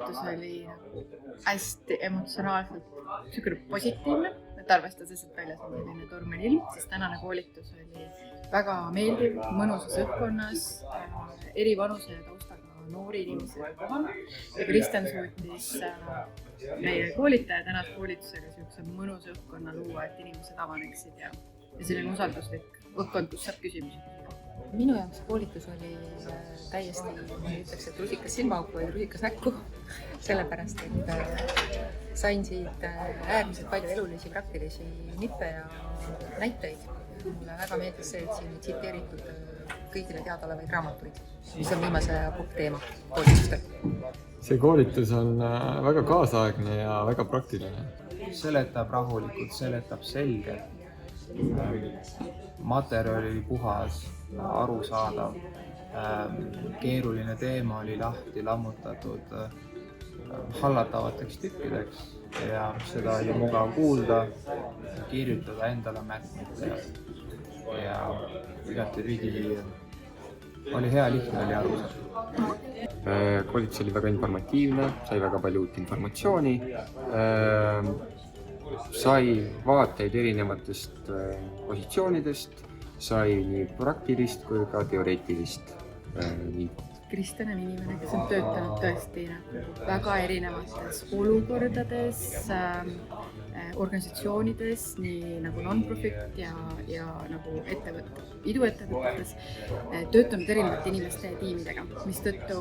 koolitus oli hästi emotsionaalselt niisugune positiivne, et arvestades, et väljas on selline tormine ilm, siis tänane koolitus oli väga meeldiv, mõnusas õhkkonnas, eri vanuse ja taustaga noori inimesi oli kohal ja Kristjan suutis meie koolitaja tänase koolitusega niisuguse mõnusa õhkkonna luua, et inimesed avaneksid ja selline usalduslik õhkkond, kus saab küsimusi küsida. Minu jaoks koolitus oli täiesti, ma ei ütleks, et rusikas silmaauku, vaid rusikas näkku, sellepärast et sain siit äärmiselt palju elulisi praktilisi nippe ja näiteid. Mulle väga meeldis see, et siin on tsiteeritud kõigile teadaolevaid raamatuid, mis on viimase aja popteema koolitustel. See koolitus on väga kaasaegne ja väga praktiline. Seletab rahulikult, seletab selgelt. Materjal oli puhas, arusaadav, keeruline teema oli lahti lammutatud hallatavateks tükkideks ja seda oli mugav kuulda, kirjutada endale märkmete ja igatepidi oli hea, lihtne oli arusaadav. Koolitus oli väga informatiivne, sai väga palju uut informatsiooni, sai vaateid erinevatest positsioonidest, sai nii praktilist kui ka teoreetilist infot. Kristjan on inimene, kes on töötanud tõesti väga erinevates olukordades, organisatsioonides, nii nagu non-profit ja nagu iduettevõtetes, töötanud erinevate inimeste ja tiimidega, mistõttu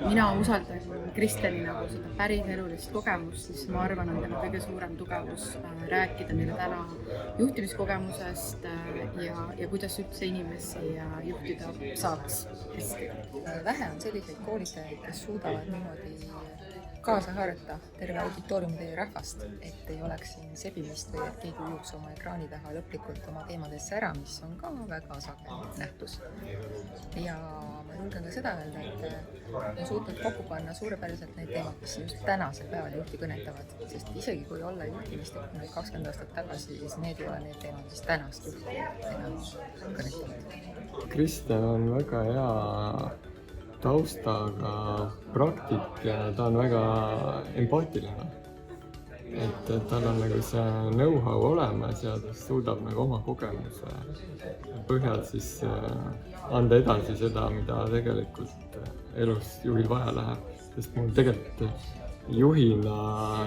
mina usaldan Kristjani nagu seda päris elulist kogemust, siis ma arvan, on tema kõige suurem tugevus rääkida meile täna juhtimiskogemusest ja kuidas üldse inimesi juhtida saaks hästi. Vähe on selliseid koolitajaid, kes suudavad niimoodi kaasa haarata terve auditooriumide rahvast, et ei oleks siin sebimist või et keegi ujuks oma ekraani taha lõplikult oma teemadesse ära, mis on ka väga sage nähtus. Ja ma julgen ka seda öelda, et on suutnud kokku panna suurepäraselt need teemad, mis just tänasel päeval juhti kõnetavad, sest isegi kui olla juhtimist õppinud 20 aastat tagasi, siis need ei ole need teemad, mis tänast juhti enam kõnetavad. Kristjan on väga hea taustaga praktik ja ta on väga empaatiline. Et tal on nagu see know-how olemas ja ta suudab nagu oma kogemuse põhjal siis anda edasi seda, mida tegelikult elus juhil vaja läheb. Sest mul tegelikult juhina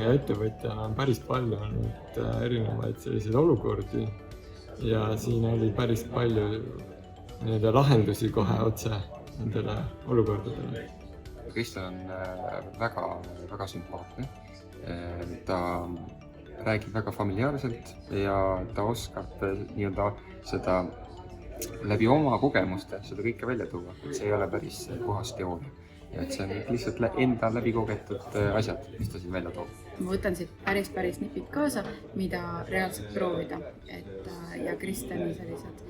ja ettevõtjana on päris palju olnud erinevaid selliseid olukordi ja siin oli päris palju lahendusi kohe otse nendele olukordadele. Kristjan on väga sümpaatne. Ta räägib väga familiaarselt ja ta oskab nii-öelda seda läbi oma kogemuste seda kõike välja tuua. See ei ole päris puhas teooria. Ja et see on lihtsalt enda läbikogetud asjad, mis ta siin välja toob. Ma võtan siit päris nipid kaasa, mida reaalselt proovida. Ja Kristjani sellised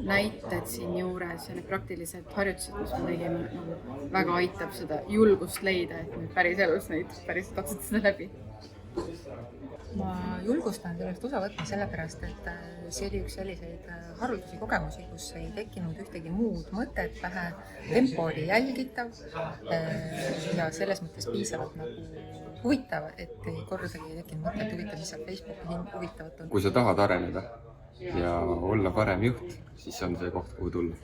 näited siin juures ja need praktilised harjutused, mis me tegime, väga aitab seda julgust leida, et nüüd päris elus neid päris katsetada läbi. Ma julgustan sellest osa võtma sellepärast, et see oli üks selliseid haruldasi kogemusi, kus ei tekkinud ühtegi muud mõtet pähe, tempo oli jälgitav ja selles mõttes piisavalt nagu huvitav, et kordagi ei tekkinud mõtet huvitav, mis seal Facebooki huvitavat on. Kui sa tahad areneda ja olla parem juht, siis on see koht, kuhu tulla.